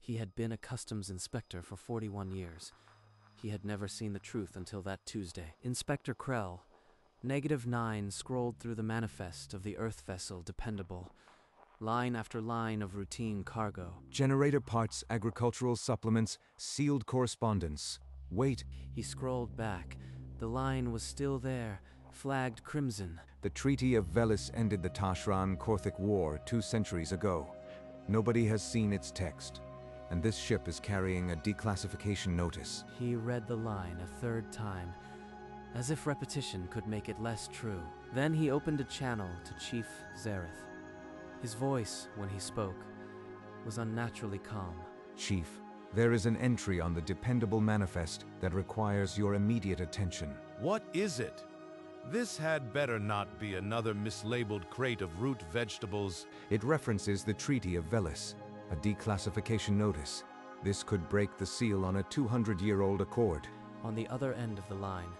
He had been a customs inspector for 41 years. He had never seen the truth until that Tuesday. Inspector Krell, -9, scrolled through the manifest of the Earth vessel Dependable, line after line of routine cargo. Generator parts, agricultural supplements, sealed correspondence. Wait. He scrolled back. The line was still there, flagged crimson. The Treaty of Velis ended the Tashran-Korthik War 2 centuries ago. Nobody has seen its text, and this ship is carrying a declassification notice. He read the line a third time, as if repetition could make it less true. Then he opened a channel to Chief Zareth. His voice, when he spoke, was unnaturally calm. Chief, there is an entry on the Dependable Manifest that requires your immediate attention. What is it? This had better not be another mislabeled crate of root vegetables. It references the Treaty of Velis, a declassification notice. This could break the seal on a 200-year-old accord. On the other end of the line,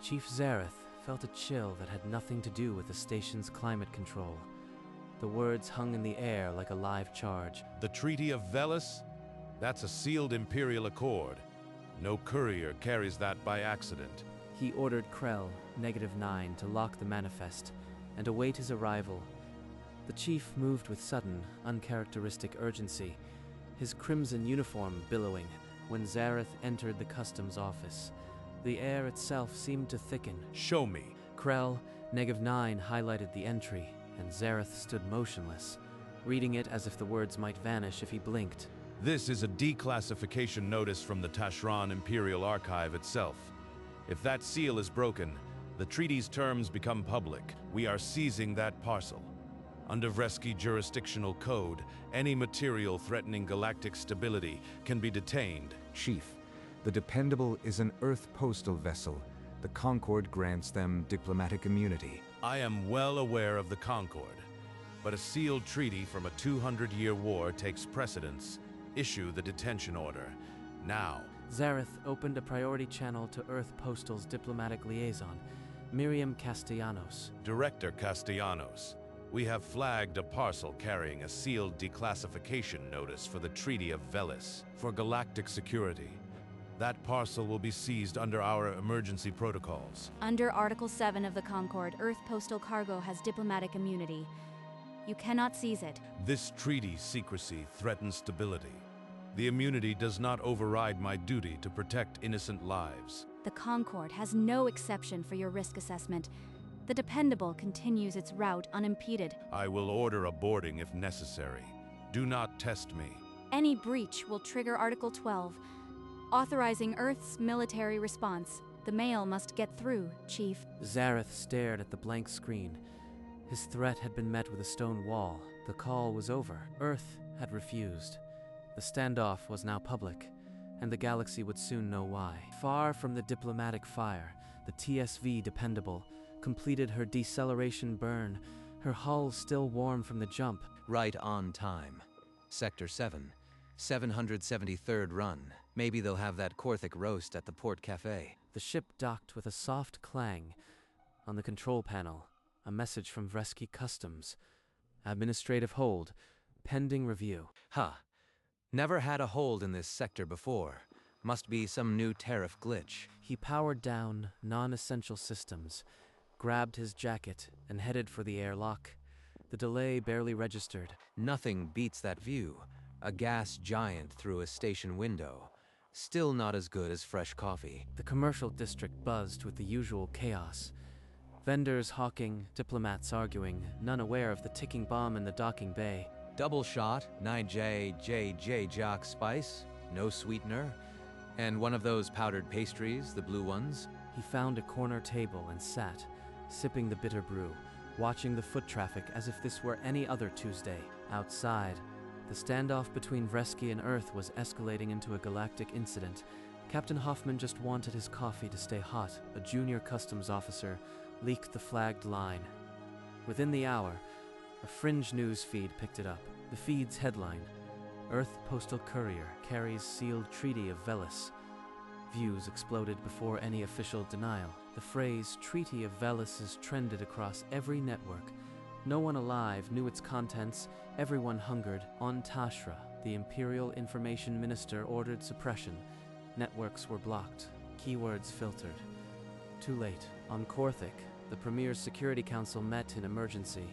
Chief Zareth felt a chill that had nothing to do with the station's climate control. The words hung in the air like a live charge. The Treaty of Velis? That's a sealed Imperial Accord. No courier carries that by accident. He ordered Krell, -9, to lock the manifest and await his arrival. The chief moved with sudden, uncharacteristic urgency, his crimson uniform billowing when Zareth entered the customs office. The air itself seemed to thicken. Show me. Krell, -9, highlighted the entry, and Zareth stood motionless, reading it as if the words might vanish if he blinked. This is a declassification notice from the Tashran Imperial Archive itself. If that seal is broken, the treaty's terms become public. We are seizing that parcel. Under Vreski jurisdictional code, any material threatening galactic stability can be detained. Chief, the Dependable is an Earth postal vessel. The Concord grants them diplomatic immunity. I am well aware of the Concord, but a sealed treaty from a 200-year war takes precedence. Issue the detention order. Now. Zareth opened a priority channel to Earth Postal's diplomatic liaison, Miriam Castellanos. Director Castellanos, we have flagged a parcel carrying a sealed declassification notice for the Treaty of Velis for galactic security. That parcel will be seized under our emergency protocols. Under Article 7 of the Concord, Earth Postal Cargo has diplomatic immunity. You cannot seize it. This treaty secrecy threatens stability. The immunity does not override my duty to protect innocent lives. The Concord has no exception for your risk assessment. The Dependable continues its route unimpeded. I will order a boarding if necessary. Do not test me. Any breach will trigger Article 12, authorizing Earth's military response. The mail must get through, Chief. Zareth stared at the blank screen. His threat had been met with a stone wall. The call was over. Earth had refused. The standoff was now public, and the galaxy would soon know why. Far from the diplomatic fire, the TSV Dependable completed her deceleration burn, her hull still warm from the jump. Right on time. Sector 7, 773rd run. Maybe they'll have that Korthik roast at the Port Cafe. The ship docked with a soft clang. On the control panel, a message from Vreski Customs. Administrative hold, pending review. Huh. Never had a hold in this sector before. Must be some new tariff glitch. He powered down non-essential systems, grabbed his jacket, and headed for the airlock. The delay barely registered. Nothing beats that view. A gas giant through a station window. Still not as good as fresh coffee. The commercial district buzzed with the usual chaos. Vendors hawking, diplomats arguing, none aware of the ticking bomb in the docking bay. Double shot, 9J Jock Spice, no sweetener, and one of those powdered pastries, the blue ones. He found a corner table and sat, sipping the bitter brew, watching the foot traffic as if this were any other Tuesday. Outside, the standoff between Vreski and Earth was escalating into a galactic incident. Captain Hoffman just wanted his coffee to stay hot. A junior customs officer leaked the flagged line. Within the hour, a fringe news feed picked it up. The feed's headline, Earth Postal Courier carries sealed Treaty of Velis. Views exploded before any official denial. The phrase Treaty of Velis is trended across every network. No one alive knew its contents. Everyone hungered on Tashra. The Imperial Information Minister ordered suppression. Networks were blocked, keywords filtered. Too late. On Korthik, the Premier's Security Council met in emergency.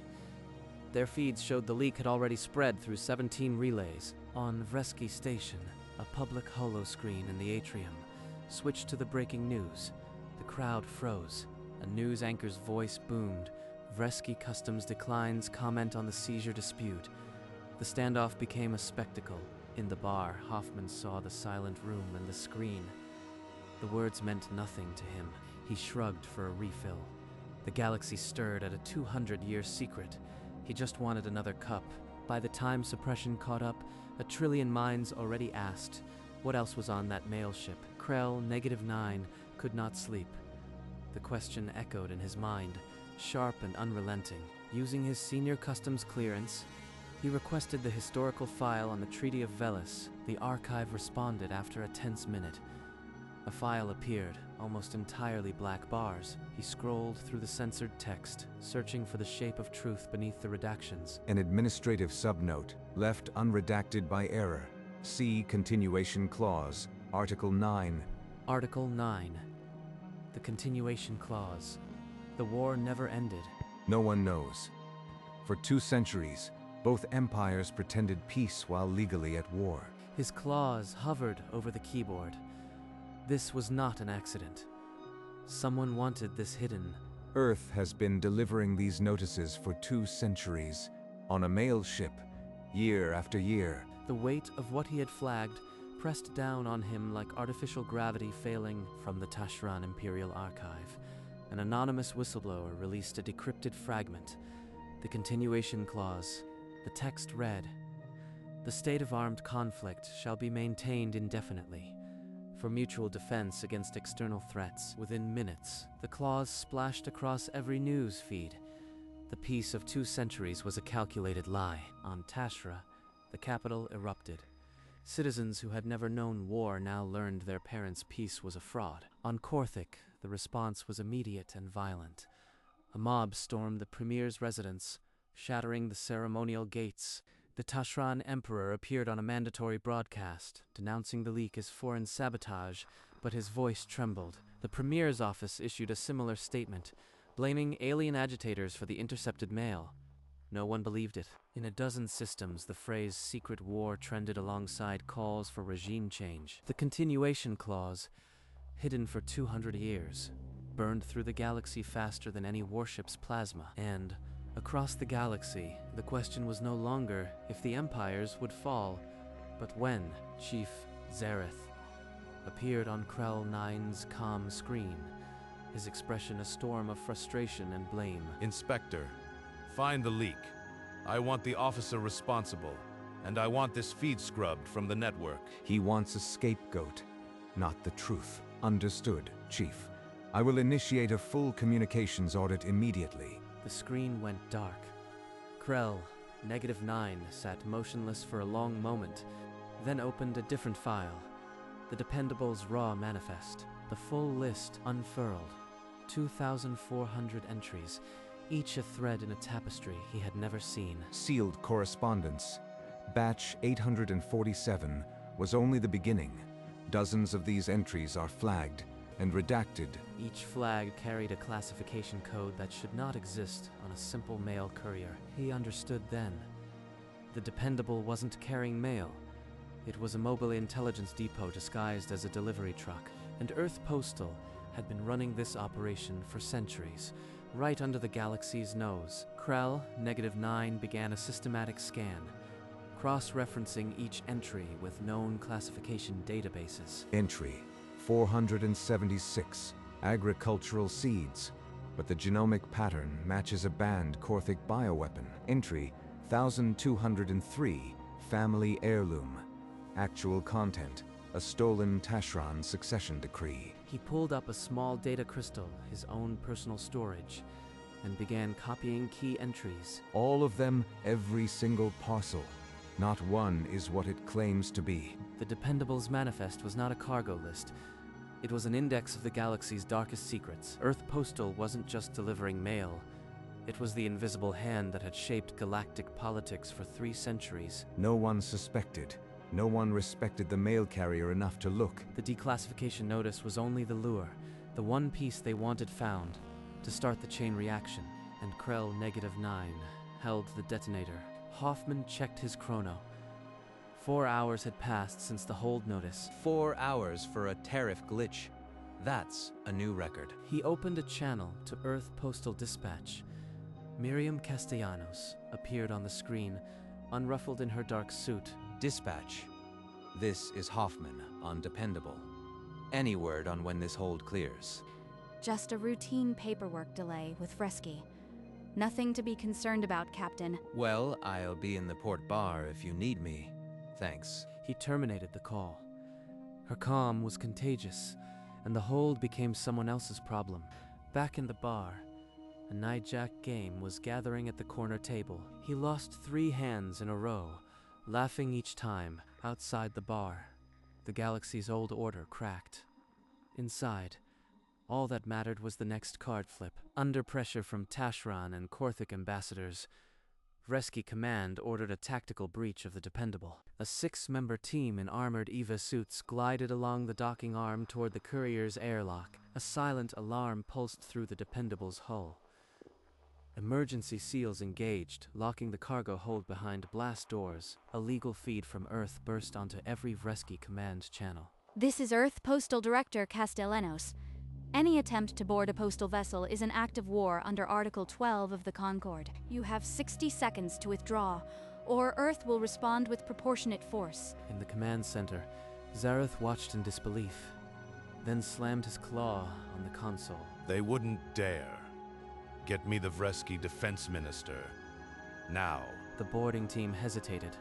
Their feeds showed the leak had already spread through 17 relays. On Vresky Station, a public holoscreen in the atrium switched to the breaking news. The crowd froze. A news anchor's voice boomed. Vresky Customs declines comment on the seizure dispute. The standoff became a spectacle. In the bar, Hoffman saw the silent room and the screen. The words meant nothing to him. He shrugged for a refill. The galaxy stirred at a 200-year secret. He just wanted another cup. By the time suppression caught up, a trillion minds already asked, what else was on that mail ship? Krell, -9, could not sleep. The question echoed in his mind, sharp and unrelenting. Using his senior customs clearance, he requested the historical file on the Treaty of Velis. The archive responded after a tense minute. A file appeared, almost entirely black bars. He scrolled through the censored text, searching for the shape of truth beneath the redactions. An administrative subnote, left unredacted by error. See Continuation Clause, Article 9. Article 9. The Continuation Clause. The war never ended. No one knows. For 2 centuries, both empires pretended peace while legally at war. His claws hovered over the keyboard. This was not an accident. Someone wanted this hidden. Earth has been delivering these notices for 2 centuries, on a mail ship, year after year. The weight of what he had flagged pressed down on him like artificial gravity failing. From the Tashran Imperial Archive, an anonymous whistleblower released a decrypted fragment. The Continuation Clause. The text read, "The state of armed conflict shall be maintained indefinitely, for mutual defense against external threats." Within minutes, the clause splashed across every news feed. The peace of 2 centuries was a calculated lie. On Tashra, the capital erupted. Citizens who had never known war now learned their parents' peace was a fraud. On Korthik, the response was immediate and violent. A mob stormed the Premier's residence, shattering the ceremonial gates. The Tashran Emperor appeared on a mandatory broadcast, denouncing the leak as foreign sabotage, but his voice trembled. The Premier's office issued a similar statement, blaming alien agitators for the intercepted mail. No one believed it. In a dozen systems, the phrase secret war trended alongside calls for regime change. The Continuation Clause, hidden for 200 years, burned through the galaxy faster than any warship's plasma. And across the galaxy, the question was no longer if the empires would fall, but when. Chief Zareth appeared on Krell 9's comm screen, his expression a storm of frustration and blame. Inspector, find the leak. I want the officer responsible, and I want this feed scrubbed from the network. He wants a scapegoat, not the truth. Understood, Chief. I will initiate a full communications audit immediately. The screen went dark. Krell, -9, sat motionless for a long moment, then opened a different file. The Dependable's raw manifest. The full list unfurled. 2,400 entries, each a thread in a tapestry he had never seen. Sealed correspondence. Batch 847 was only the beginning. Dozens of these entries are flagged and redacted. Each flag carried a classification code that should not exist on a simple mail courier. He understood then. The Dependable wasn't carrying mail. It was a mobile intelligence depot disguised as a delivery truck, and Earth Postal had been running this operation for centuries, right under the galaxy's nose. Krell, -9, began a systematic scan, cross-referencing each entry with known classification databases. Entry 476, agricultural seeds, but the genomic pattern matches a banned Korthik bioweapon. Entry 1203, family heirloom. Actual content, a stolen Tashran succession decree. He pulled up a small data crystal, his own personal storage, and began copying key entries. All of them, every single parcel. Not one is what it claims to be. The Dependable's manifest was not a cargo list. It was an index of the galaxy's darkest secrets. Earth Postal wasn't just delivering mail. It was the invisible hand that had shaped galactic politics for 3 centuries. No one suspected. No one respected the mail carrier enough to look. The declassification notice was only the lure, the one piece they wanted found, to start the chain reaction. And Krell -9 held the detonator. Hoffman checked his chrono. 4 hours had passed since the hold notice. 4 hours for a tariff glitch. That's a new record. He opened a channel to Earth Postal Dispatch. Miriam Castellanos appeared on the screen, unruffled in her dark suit. Dispatch. This is Hoffman on Dependable. Any word on when this hold clears? Just a routine paperwork delay with Fresky. Nothing to be concerned about, Captain. Well, I'll be in the port bar if you need me. Thanks. He terminated the call. Her calm was contagious, and the hold became someone else's problem. Back in the bar, a nightjack game was gathering at the corner table. He lost 3 hands in a row, laughing each time. Outside the bar, the galaxy's old order cracked. Inside, all that mattered was the next card flip. Under pressure from Tashran and Korthic ambassadors, Vresky Command ordered a tactical breach of the Dependable. A 6-member team in armored EVA suits glided along the docking arm toward the courier's airlock. A silent alarm pulsed through the Dependable's hull. Emergency seals engaged, locking the cargo hold behind blast doors. A legal feed from Earth burst onto every Vresky Command channel. This is Earth Postal Director Castellanos. Any attempt to board a postal vessel is an act of war under Article 12 of the Concord. You have 60 seconds to withdraw, or Earth will respond with proportionate force. In the command center, Zareth watched in disbelief, then slammed his claw on the console. They wouldn't dare. Get me the Vresky Defense Minister. Now. The boarding team hesitated,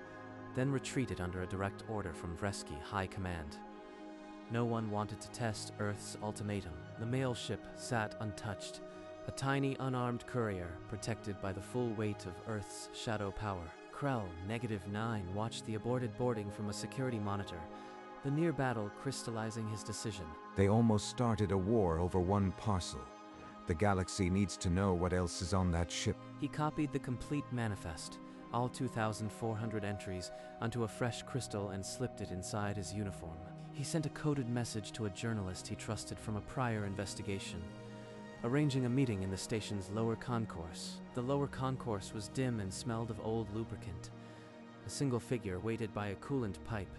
then retreated under a direct order from Vresky High Command. No one wanted to test Earth's ultimatum. The mail ship sat untouched, a tiny unarmed courier protected by the full weight of Earth's shadow power. Krell -9 watched the aborted boarding from a security monitor, the near battle crystallizing his decision. They almost started a war over one parcel. The galaxy needs to know what else is on that ship. He copied the complete manifest, all 2,400 entries, onto a fresh crystal and slipped it inside his uniform. He sent a coded message to a journalist he trusted from a prior investigation, arranging a meeting in the station's lower concourse. The lower concourse was dim and smelled of old lubricant. A single figure waited by a coolant pipe,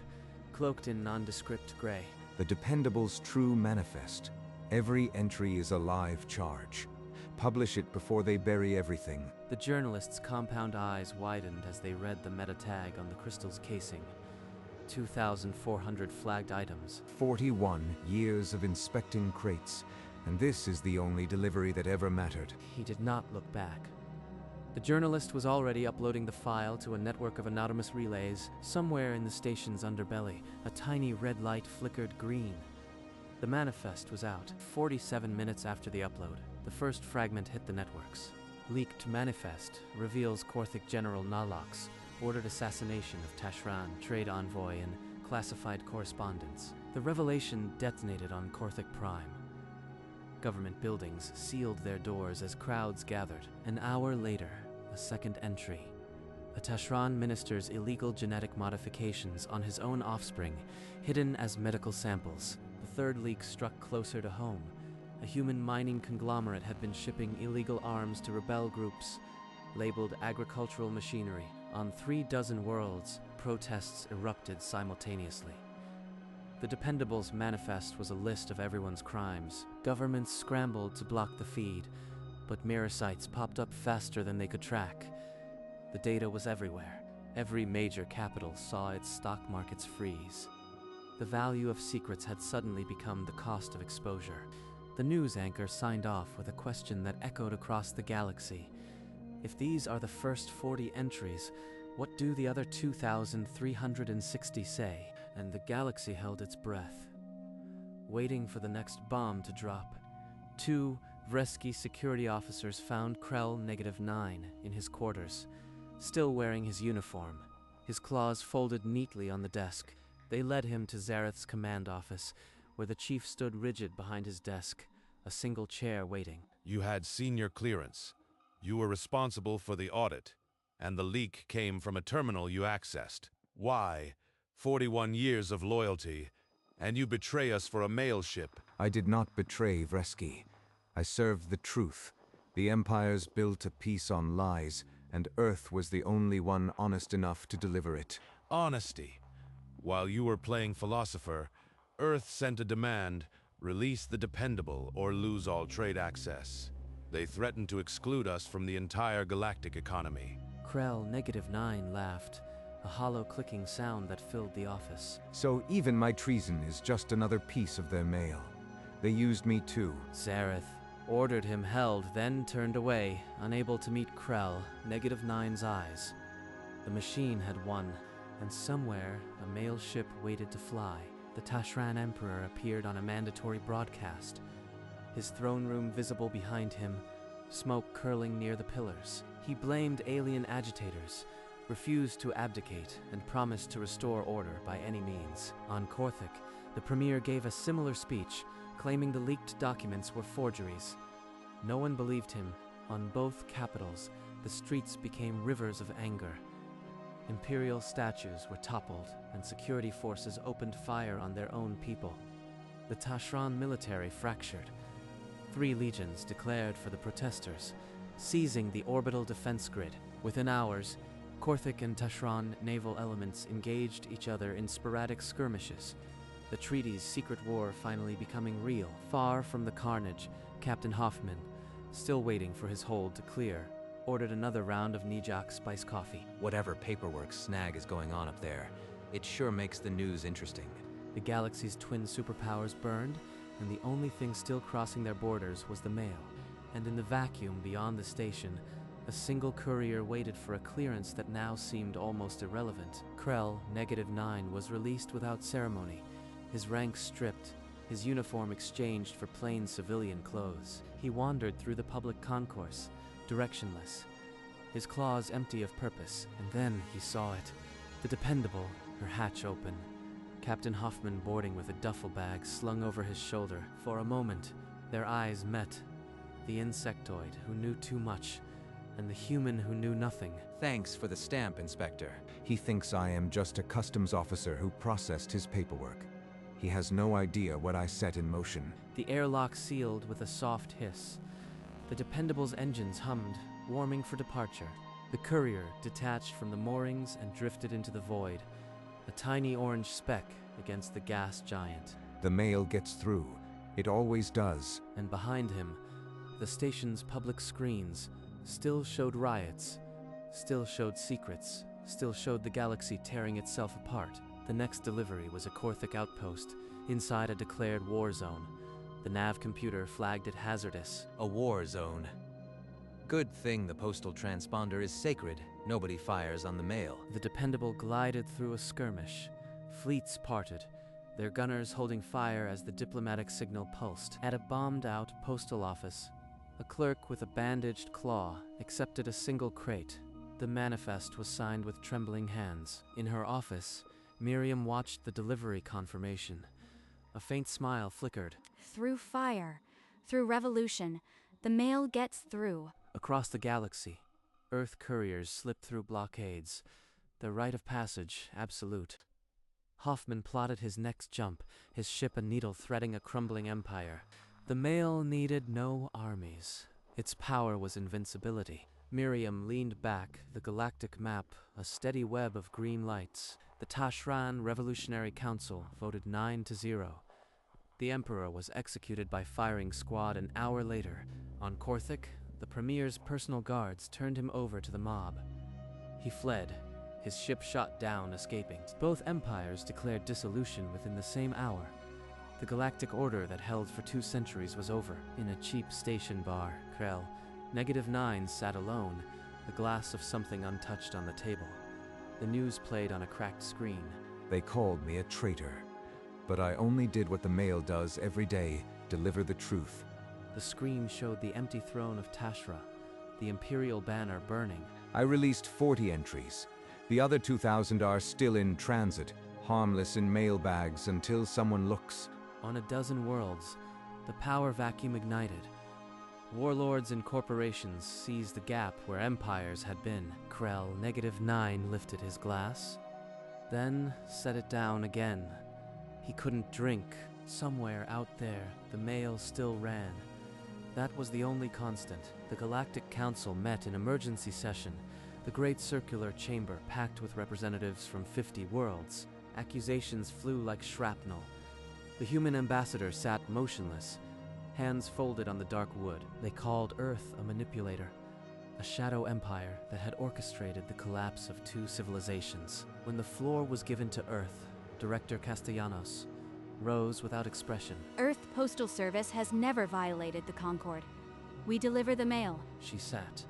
cloaked in nondescript gray. The Dependable's true manifest. Every entry is a live charge. Publish it before they bury everything. The journalist's compound eyes widened as they read the meta tag on the crystal's casing. 2,400 flagged items. 41 years of inspecting crates, and this is the only delivery that ever mattered. He did not look back. The journalist was already uploading the file to a network of anonymous relays. Somewhere in the station's underbelly, a tiny red light flickered green. The manifest was out. 47 minutes after the upload, the first fragment hit the networks. Leaked manifest reveals Korthic General Nalox ordered assassination of Tashran, trade envoy, and classified correspondence. The revelation detonated on Korthic Prime. Government buildings sealed their doors as crowds gathered. An hour later, a second entry. A Tashran minister's illegal genetic modifications on his own offspring, hidden as medical samples. The third leak struck closer to home. A human mining conglomerate had been shipping illegal arms to rebel groups, labeled agricultural machinery. On 36 worlds, protests erupted simultaneously. The Dependable's manifest was a list of everyone's crimes. Governments scrambled to block the feed, but mirror sites popped up faster than they could track. The data was everywhere. Every major capital saw its stock markets freeze. The value of secrets had suddenly become the cost of exposure. The news anchor signed off with a question that echoed across the galaxy. If these are the first 40 entries, what do the other 2,360 say? And the galaxy held its breath, waiting for the next bomb to drop. 2 Vresky security officers found Krell -9 in his quarters, still wearing his uniform, his claws folded neatly on the desk. They led him to Zareth's command office, where the chief stood rigid behind his desk, a single chair waiting. You had senior clearance. You were responsible for the audit, and the leak came from a terminal you accessed. Why? 41 years of loyalty, and you betray us for a mail ship. I did not betray Vresky. I served the truth. The Empires built a peace on lies, and Earth was the only one honest enough to deliver it. Honesty. While you were playing philosopher, Earth sent a demand: release the dependable or lose all trade access. They threatened to exclude us from the entire galactic economy. Krell -9 laughed, a hollow clicking sound that filled the office. So even my treason is just another piece of their mail. They used me too. Zareth ordered him held, then turned away, unable to meet Krell, -9's eyes. The machine had won, and somewhere a mail ship waited to fly. The Tashran Emperor appeared on a mandatory broadcast, his throne room visible behind him, smoke curling near the pillars. He blamed alien agitators, refused to abdicate, and promised to restore order by any means. On Korthik, the premier gave a similar speech, claiming the leaked documents were forgeries. No one believed him. On both capitals, the streets became rivers of anger. Imperial statues were toppled, and security forces opened fire on their own people. The Tashran military fractured. 3 legions declared for the protesters, seizing the orbital defense grid. Within hours, Korthik and Tashran naval elements engaged each other in sporadic skirmishes, the treaty's secret war finally becoming real. Far from the carnage, Captain Hoffman, still waiting for his hold to clear, ordered another round of Nijak spice coffee. Whatever paperwork snag is going on up there, it sure makes the news interesting. The galaxy's twin superpowers burned, and the only thing still crossing their borders was the mail. And in the vacuum beyond the station, a single courier waited for a clearance that now seemed almost irrelevant. Krell, -9, was released without ceremony, his rank stripped, his uniform exchanged for plain civilian clothes. He wandered through the public concourse, directionless, his claws empty of purpose, and then he saw it. The dependable, her hatch open, Captain Hoffman boarding with a duffel bag slung over his shoulder. For a moment, their eyes met. The insectoid who knew too much, and the human who knew nothing. Thanks for the stamp, Inspector. He thinks I am just a customs officer who processed his paperwork. He has no idea what I set in motion. The airlock sealed with a soft hiss. The dependable's engines hummed, warming for departure. The courier detached from the moorings and drifted into the void, a tiny orange speck against the gas giant. The mail gets through. It always does. And behind him, the station's public screens still showed riots, still showed secrets, still showed the galaxy tearing itself apart. The next delivery was a Korthik outpost, inside a declared war zone. The nav computer flagged it hazardous. A war zone. Good thing the postal transponder is sacred. Nobody fires on the mail. The dependable glided through a skirmish. Fleets parted, their gunners holding fire as the diplomatic signal pulsed. At a bombed-out postal office, a clerk with a bandaged claw accepted a single crate. The manifest was signed with trembling hands. In her office, Miriam watched the delivery confirmation. A faint smile flickered. Through fire, through revolution, the mail gets through. Across the galaxy, Earth couriers slipped through blockades, their right of passage absolute. Hoffman plotted his next jump, his ship a needle threading a crumbling empire. The mail needed no armies. Its power was invincibility. Miriam leaned back, the galactic map a steady web of green lights. The Tashran Revolutionary Council voted 9-0. The Emperor was executed by firing squad an hour later. On Korthik, the Premier's personal guards turned him over to the mob. He fled, his ship shot down, escaping. Both empires declared dissolution within the same hour. The galactic order that held for 2 centuries was over. In a cheap station bar, Krell, -9 sat alone, a glass of something untouched on the table. The news played on a cracked screen. They called me a traitor. But I only did what the mail does every day, deliver the truth. The screen showed the empty throne of Tashra, the Imperial banner burning. I released 40 entries. The other 2,000 are still in transit, harmless in mail bags until someone looks. On a dozen worlds, the power vacuum ignited. Warlords and corporations seized the gap where empires had been. Krell -9 lifted his glass, then set it down again. He couldn't drink. Somewhere out there, the mail still ran. That was the only constant. The Galactic Council met in emergency session, the great circular chamber packed with representatives from 50 worlds. Accusations flew like shrapnel. The human ambassador sat motionless, hands folded on the dark wood. They called Earth a manipulator, a shadow empire that had orchestrated the collapse of 2 civilizations. When the floor was given to Earth, Director Castellanos rose without expression. Earth Postal Service has never violated the Concord. We deliver the mail. She sat.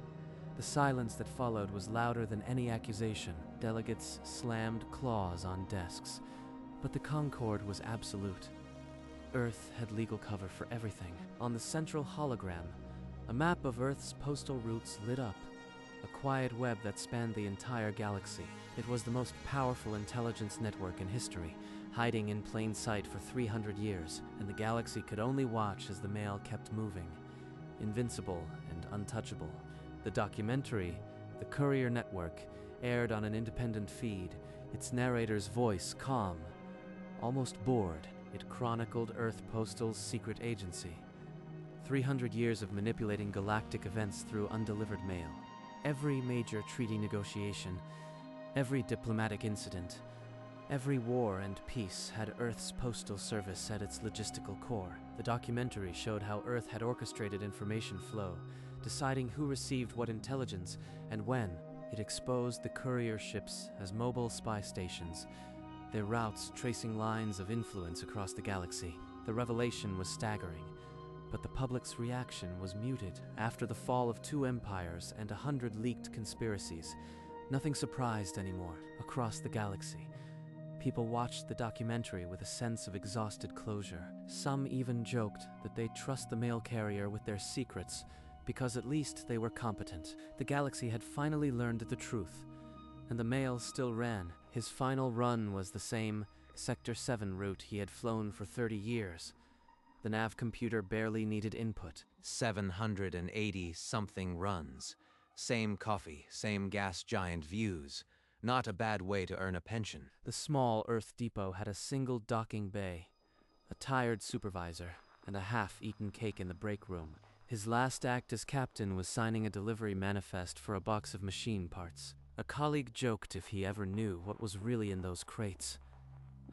The silence that followed was louder than any accusation. Delegates slammed claws on desks. But the Concord was absolute. Earth had legal cover for everything. On the central hologram, a map of Earth's postal routes lit up, a quiet web that spanned the entire galaxy. It was the most powerful intelligence network in history, hiding in plain sight for 300 years, and the galaxy could only watch as the mail kept moving, invincible and untouchable. The documentary, The Courier Network, aired on an independent feed, its narrator's voice calm, almost bored. It chronicled Earth Postal's secret agency. 300 years of manipulating galactic events through undelivered mail. Every major treaty negotiation, every diplomatic incident, every war and peace had Earth's postal service at its logistical core. The documentary showed how Earth had orchestrated information flow, deciding who received what intelligence and when. It exposed the courier ships as mobile spy stations, their routes tracing lines of influence across the galaxy. The revelation was staggering, but the public's reaction was muted. After the fall of 2 empires and 100 leaked conspiracies, nothing surprised anymore across the galaxy. People watched the documentary with a sense of exhausted closure. Some even joked that they'd trust the mail carrier with their secrets because at least they were competent. The galaxy had finally learned the truth, and the mail still ran. His final run was the same Sector 7 route he had flown for 30 years. The nav computer barely needed input. 780-something runs. Same coffee, same gas giant views. Not a bad way to earn a pension. The small Earth depot had a single docking bay, a tired supervisor, and a half-eaten cake in the break room. His last act as captain was signing a delivery manifest for a box of machine parts. A colleague joked if he ever knew what was really in those crates.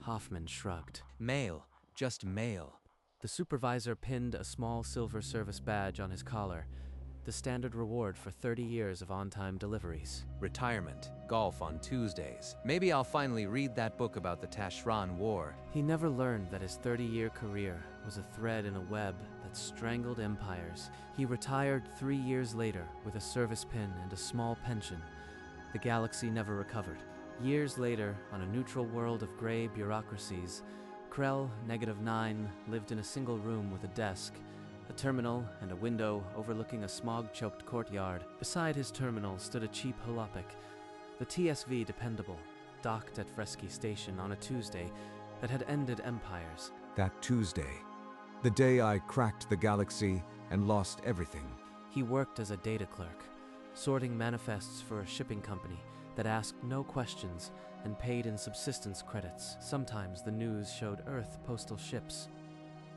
Hoffman shrugged. Mail. Just mail. The supervisor pinned a small silver service badge on his collar, the standard reward for 30 years of on-time deliveries. Retirement. Golf on Tuesdays. Maybe I'll finally read that book about the Tashran War. He never learned that his 30-year career was a thread in a web that strangled empires. He retired 3 years later with a service pin and a small pension. The galaxy never recovered. Years later, on a neutral world of gray bureaucracies, Krell -9 lived in a single room with a desk, a terminal, and a window overlooking a smog-choked courtyard. Beside his terminal stood a cheap jalopnik, the TSV Dependable, docked at Fresky Station on a Tuesday that had ended empires. That Tuesday, the day I cracked the galaxy and lost everything. He worked as a data clerk, sorting manifests for a shipping company that asked no questions and paid in subsistence credits. Sometimes the news showed Earth postal ships,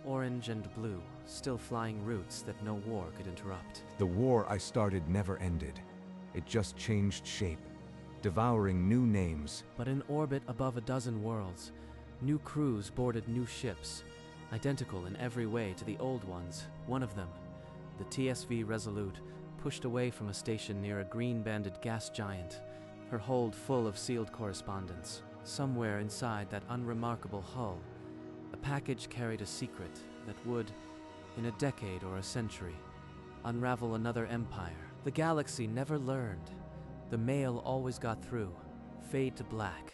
orange and blue, still flying routes that no war could interrupt. The war I started never ended. It just changed shape, devouring new names. But in orbit above a dozen worlds, new crews boarded new ships, identical in every way to the old ones. One of them, the TSV Resolute, pushed away from a station near a green-banded gas giant, her hold full of sealed correspondence. Somewhere inside that unremarkable hull, a package carried a secret that would, in a decade or a century, unravel another empire. The galaxy never learned. The mail always got through. Fade to black.